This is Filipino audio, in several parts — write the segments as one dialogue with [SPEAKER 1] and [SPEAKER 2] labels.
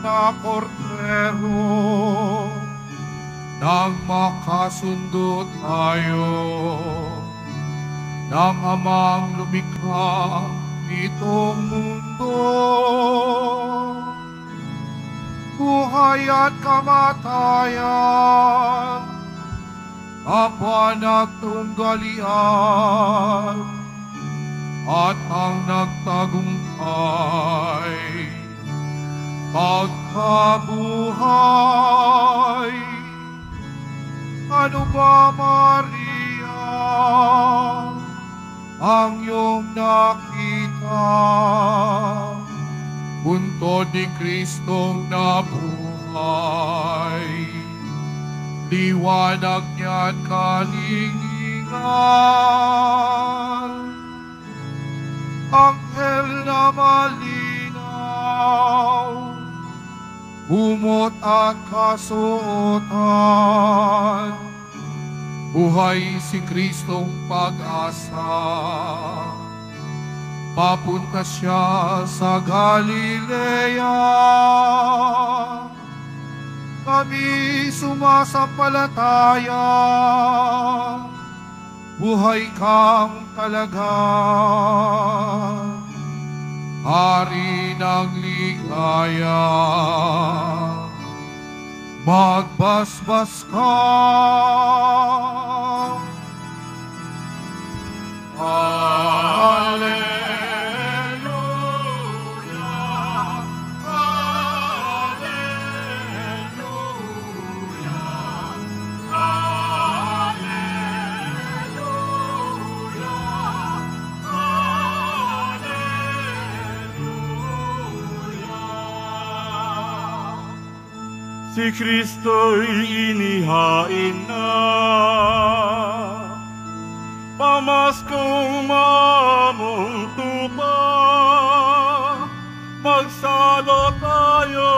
[SPEAKER 1] na kordero, nang makasundo tayo ng Amang lumikha nitong mundo. Buhay at kamatayan, kapanagtunggalian, at ang nagtagumpay, pagkabuhay. Ano ba, Maria, ang iyong nakita? Buntod ni Kristong nabuhay, liwanag niya't kalingingan. Anghel na malinaw, umot at kasuotan, buhay si Kristong pag-asa. Papunta siya sa Galilea, kami sumasampalataya, buhay kang talaga, Hari ng ligaya. Magbasbas ka, Hallelujah,
[SPEAKER 2] si Kristo'y inihain na, pamaskong mamong tupa, magsalo tayo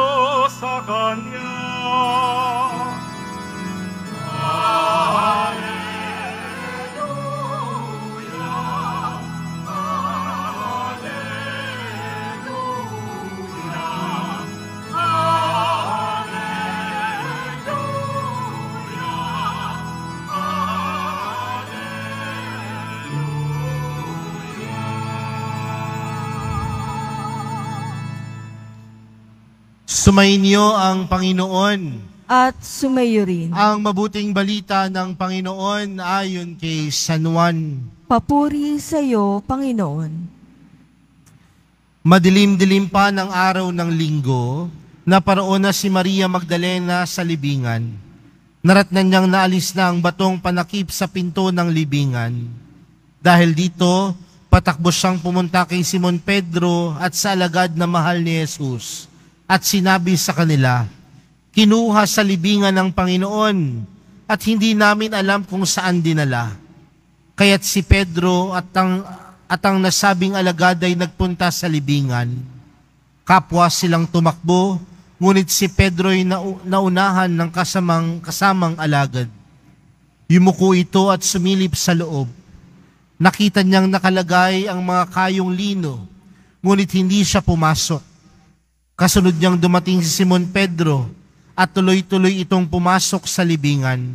[SPEAKER 2] sa Kanya.
[SPEAKER 3] Sumainyo ang Panginoon.
[SPEAKER 4] At sumayo rin.
[SPEAKER 3] Ang mabuting balita ng Panginoon ayon kay San Juan.
[SPEAKER 4] Papuri sa iyo, Panginoon.
[SPEAKER 3] Madilim-dilim pa ng araw ng linggo, naparoon na si Maria Magdalena sa libingan. Naratnan niyang naalis na ang batong panakip sa pinto ng libingan. Dahil dito, patakbo siyang pumunta kay Simon Pedro at sa alagad na mahal ni Jesus. At sinabi sa kanila, kinuha sa libingan ng Panginoon at hindi namin alam kung saan dinala. Kaya't si Pedro at ang nasabing alagad ay nagpunta sa libingan. Kapwa silang tumakbo, ngunit si Pedro ay naunahan ng kasamang alagad. Yumuko ito at sumilip sa loob. Nakita niyang nakalagay ang mga kayong lino, ngunit hindi siya pumasok. Kasunod niyang dumating si Simon Pedro at tuloy-tuloy itong pumasok sa libingan.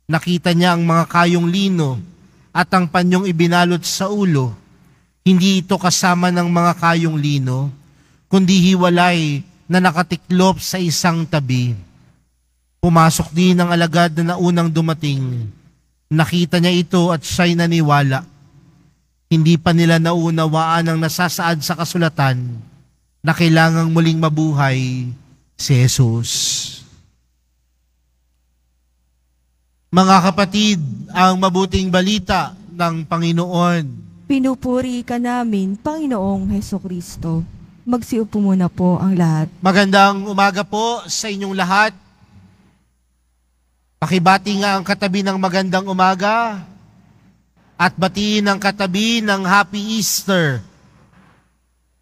[SPEAKER 3] Nakita niya ang mga kayong lino at ang panyong ibinalot sa ulo. Hindi ito kasama ng mga kayong lino, kundi hiwalay na nakatiklop sa isang tabi. Pumasok din ang alagad na naunang dumating. Nakita niya ito at siya'y naniwala. Hindi pa nila naunawaan ang nasasaad sa kasulatan na kailangang muling mabuhay si Jesus. Mga kapatid, ang mabuting balita ng Panginoon.
[SPEAKER 4] Pinupuri ka namin, Panginoong Hesukristo. Magsiupo muna po ang lahat.
[SPEAKER 3] Magandang umaga po sa inyong lahat. Pakibati nga ang katabi ng magandang umaga at batiin ang katabi ng Happy Easter.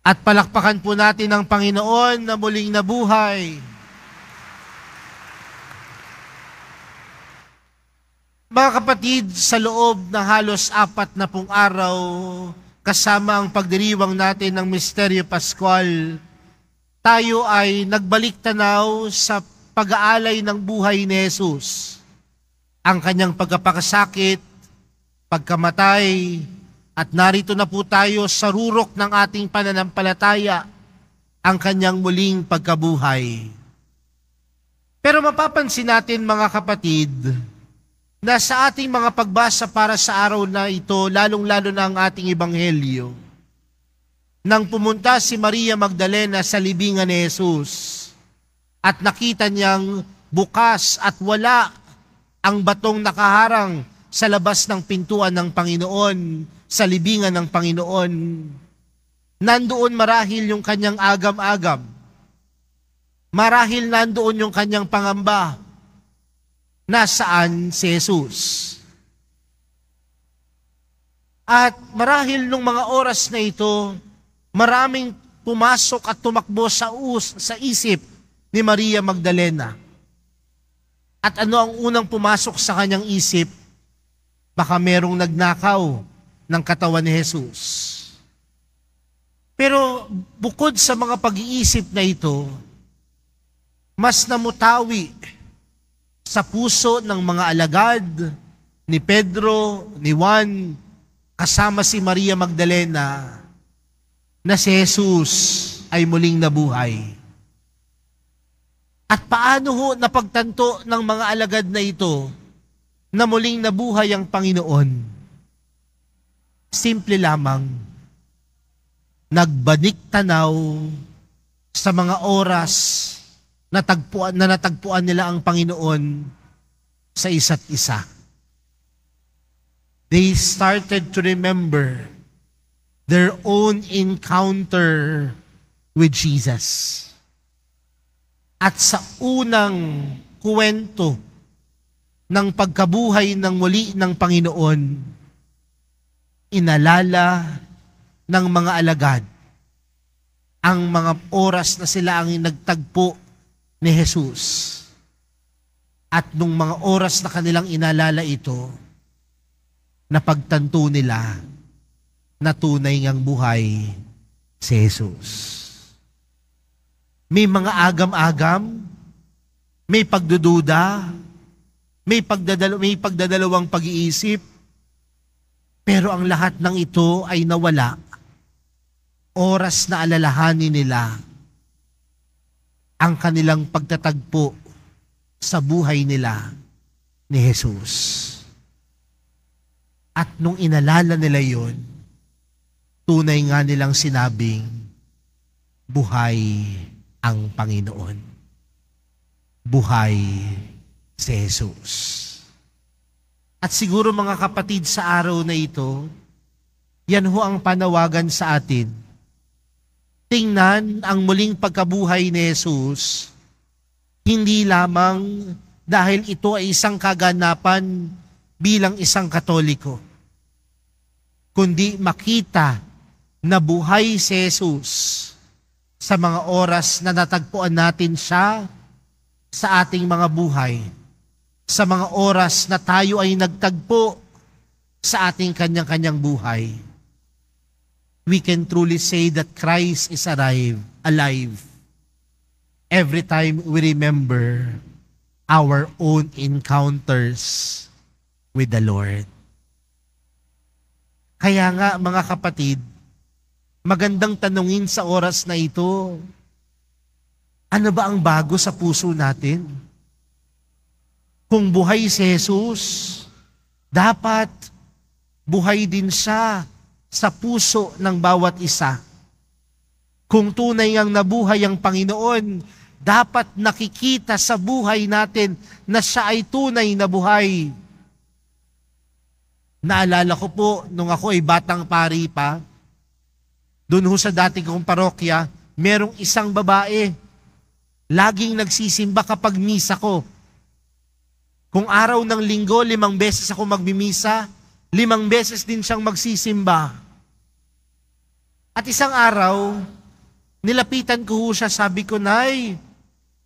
[SPEAKER 3] At palakpakan po natin ang Panginoon na muling nabuhay. Mga kapatid, sa loob ng halos 40 araw, kasama ang pagdiriwang natin ng Misteryo Pascual, tayo ay nagbalik tanaw sa pag-aalay ng buhay ni Jesus. Ang kanyang pagkapakasakit, pagkamatay, at narito na po tayo sa rurok ng ating pananampalataya, ang kanyang muling pagkabuhay. Pero mapapansin natin mga kapatid, na sa ating mga pagbasa para sa araw na ito, lalong-lalo na ang ating ebanghelyo, nang pumunta si Maria Magdalena sa libingan ni Jesus at nakita niyang bukas at wala ang batong nakaharang sa labas ng pintuan ng Panginoon, sa libingan ng Panginoon, nandoon marahil yung kanyang agam-agam. Marahil nandoon yung kanyang pangamba. Nasaan si Jesus? At marahil nung mga oras na ito, maraming pumasok at tumakbo sa isip ni Maria Magdalena. At ano ang unang pumasok sa kanyang isip? Baka merong nagnakaw ng katawan ni Jesus. Pero bukod sa mga pag-iisip na ito, mas namutawi sa puso ng mga alagad ni Pedro, ni Juan, kasama si Maria Magdalena, na si Jesus ay muling nabuhay. At paano ho napagtanto ng mga alagad na ito na muling nabuhay ang Panginoon? Simple lamang, nagbanik tanaw sa mga oras na natagpuan nila ang Panginoon sa isa't isa. They started to remember their own encounter with Jesus. At sa unang kwento ng pagkabuhay ng muli ng Panginoon, inalala ng mga alagad ang mga oras na sila ang nagtagpo ni Jesus. At nung mga oras na kanilang inalala ito, napagtanto nila na tunay ngang buhay si Jesus. May mga agam-agam, may pagdududa, may pagdadalawang pag-iisip, pero ang lahat ng ito ay nawala. Oras na alalahanin nila ang kanilang pagtatagpo sa buhay nila ni Jesus. At nung inalala nila yon, tunay nga nilang sinabing, buhay ang Panginoon. Buhay si Jesus. At siguro mga kapatid sa araw na ito, yan ho ang panawagan sa atin. Tingnan ang muling pagkabuhay ni Jesus, hindi lamang dahil ito ay isang kaganapan bilang isang Katoliko, kundi makita na buhay si Jesus sa mga oras na natagpuan natin siya sa ating mga buhay, sa mga oras na tayo ay nagtagpo sa ating kanyang-kanyang buhay. We can truly say that Christ is alive every time we remember our own encounters with the Lord. Kaya nga mga kapatid, magandang tanungin sa oras na ito, ano ba ang bago sa puso natin? Kung buhay si Jesus, dapat buhay din siya sa puso ng bawat isa. Kung tunay ngang nabuhay ang Panginoon, dapat nakikita sa buhay natin na siya ay tunay na buhay. Naalala ko po, nung ako ay batang pari pa, doon ho sa dati kong parokya, merong isang babae, laging nagsisimba kapag misa ko. Kung araw ng linggo, 5 beses ako magmimisa, 5 beses din siyang magsisimba. At isang araw, nilapitan ko ho siya, sabi ko, Nay,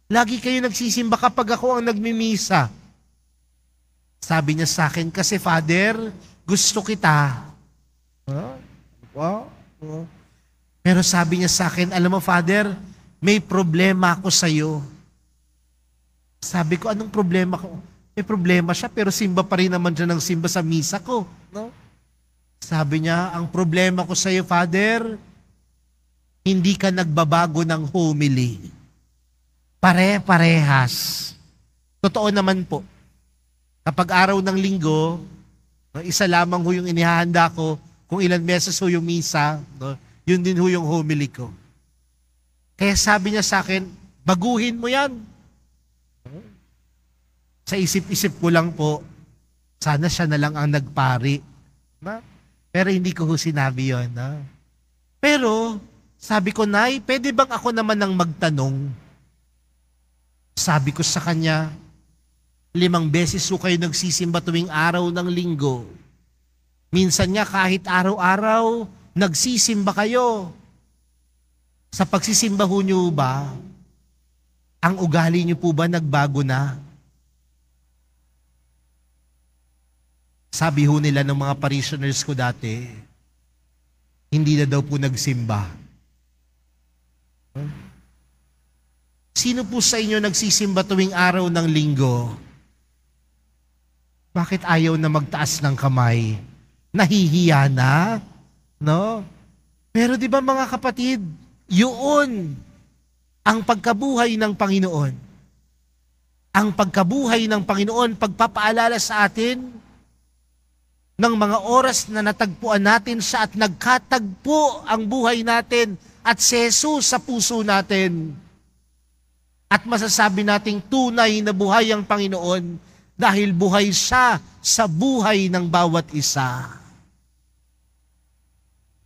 [SPEAKER 3] lagi kayo nagsisimba kapag ako ang nagmimisa. Sabi niya sa akin, kasi Father, gusto kita. Pero sabi niya sa akin, alam mo Father, may problema ako sa'yo. Sabi ko, anong problema ko? May problema siya, pero simba pa rin naman siya ng simba sa misa ko. No? Sabi niya, ang problema ko sa'yo, Father, hindi ka nagbabago ng homily. Pare-parehas. Totoo naman po. Kapag araw ng linggo, isa lamang ho yung inihahanda ko, kung ilan beses ho yung misa, no? Yun din ho yung homily ko. Kaya sabi niya sa akin, baguhin mo yan. Sa isip-isip ko lang po, sana siya na lang ang nagpari. Na? Pero hindi ko ho sinabi yun. Na? Pero, sabi ko, Nay, pwede bang ako naman ang magtanong? Sabi ko sa kanya, 5 beses ho kayo nagsisimba tuwing araw ng linggo. Minsan nga kahit araw-araw, nagsisimba kayo. Sa pagsisimba ho nyo ba, ang ugali nyo po ba nagbago na? Sabi ho nila ng mga parishioners ko dati, hindi na daw po nagsimba. Sino po sa inyo nagsisimba tuwing araw ng linggo? Bakit ayaw na magtaas ng kamay? Nahihiya na? No? Pero di ba mga kapatid, yun ang pagkabuhay ng Panginoon. Ang pagkabuhay ng Panginoon, pagpapaalala sa atin ng mga oras na natagpuan natin siya at nagkatagpo ang buhay natin at si Jesus sa puso natin. At masasabi nating tunay na buhay ang Panginoon dahil buhay siya sa buhay ng bawat isa.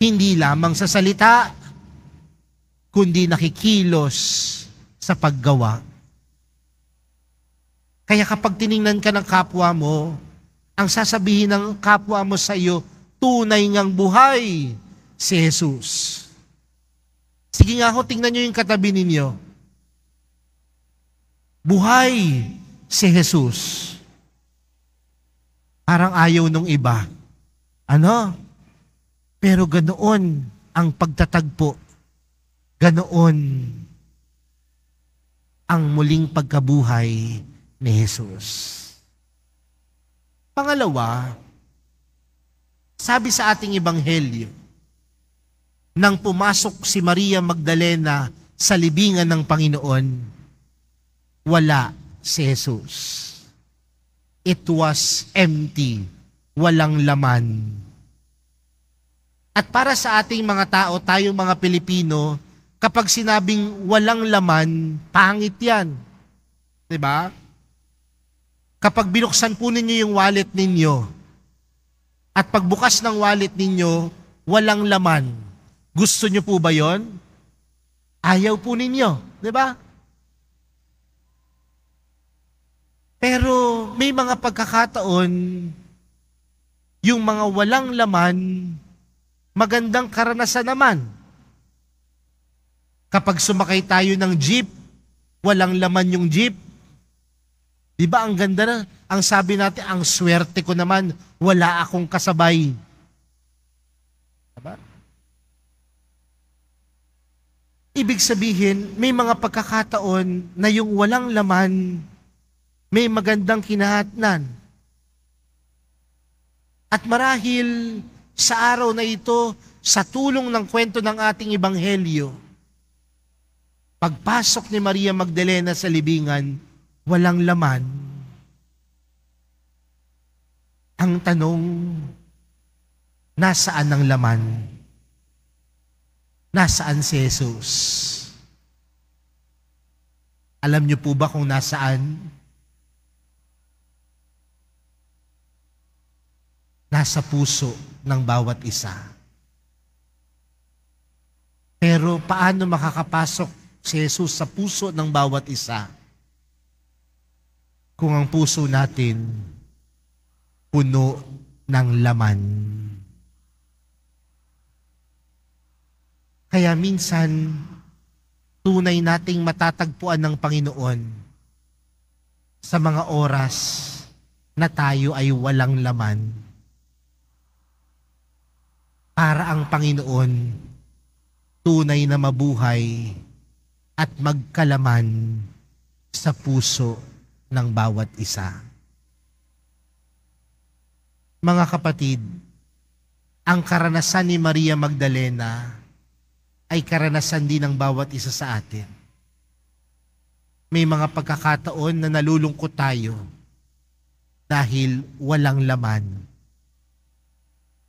[SPEAKER 3] Hindi lamang sa salita, kundi nakikilos sa paggawa. Kaya kapag tiningnan ka ng kapwa mo, ang sasabihin ng kapwa mo sa iyo, tunay ngang buhay si Jesus. Sige nga ho, tingnan nyo yung katabi ninyo. Buhay si Jesus. Parang ayaw nung iba. Ano? Pero ganoon ang pagtatagpo. Ganoon ang muling pagkabuhay ni Jesus. Pangalawa, sabi sa ating ebanghelyo, nang pumasok si Maria Magdalena sa libingan ng Panginoon, wala si Jesus. It was empty, walang laman. At para sa ating mga tao, tayong mga Pilipino, kapag sinabing walang laman, pangit yan. Diba? Kapag binuksan po ninyo yung wallet ninyo, at pagbukas ng wallet ninyo, walang laman, gusto nyo po ba yon? Ayaw po ninyo. Diba? Pero may mga pagkakataon, yung mga walang laman, magandang karanasan naman. Kapag sumakay tayo ng jeep, walang laman yung jeep. Di ba ang ganda na? Ang sabi natin, ang swerte ko naman, wala akong kasabay. Diba? Ibig sabihin, may mga pagkakataon na yung walang laman, may magandang kinahatnan. At marahil sa araw na ito, sa tulong ng kwento ng ating ebanghelyo, pagpasok ni Maria Magdalena sa libingan, walang laman. Ang tanong, nasaan ang laman? Nasaan si Jesus? Alam niyo po ba kung nasaan? Nasa puso ng bawat isa. Pero paano makakapasok si Jesus sa puso ng bawat isa kung ang puso natin puno ng laman? Kaya minsan, tunay nating matatagpuan ng Panginoon sa mga oras na tayo ay walang laman. Para ang Panginoon tunay na mabuhay at magkalaman sa puso ng bawat isa. Mga kapatid, ang karanasan ni Maria Magdalena ay karanasan din ng bawat isa sa atin. May mga pagkakataon na nalulungkot tayo dahil walang laman.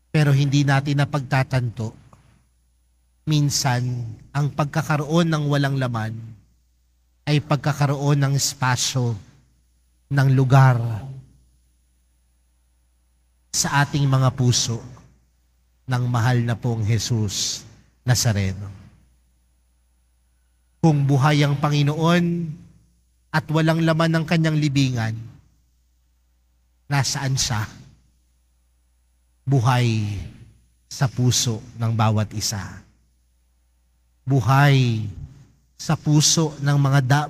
[SPEAKER 3] Pero hindi natin napagtatanto. Minsan, ang pagkakaroon ng walang laman ay pagkakaroon ng espasyo, ng lugar sa ating mga puso ng mahal na pong Jesus Nazareno. Kung buhay ang Panginoon at walang laman ng kanyang libingan, nasaan siya? Buhay sa puso ng bawat isa. Buhay sa puso ng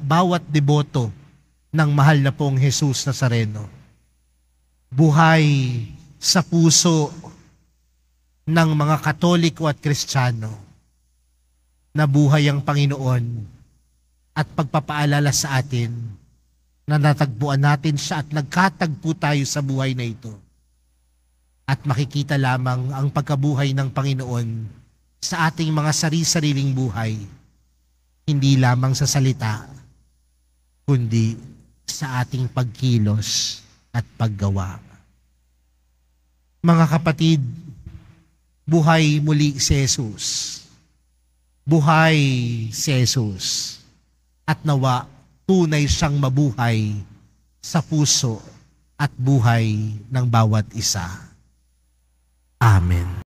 [SPEAKER 3] bawat deboto ng mahal na pong Jesus Nazareno. Buhay sa puso ng mga Katoliko at Kristiyano na buhay ang Panginoon at pagpapaalala sa atin na natagpuan natin siya at nagkatagpo tayo sa buhay na ito. At makikita lamang ang pagkabuhay ng Panginoon sa ating mga sari-sariling buhay, hindi lamang sa salita, kundi sa ating pagkilos at paggawa. Mga kapatid, buhay muli si Jesus. Buhay si Jesus. At nawa, tunay siyang mabuhay sa puso at buhay ng bawat isa. Amen.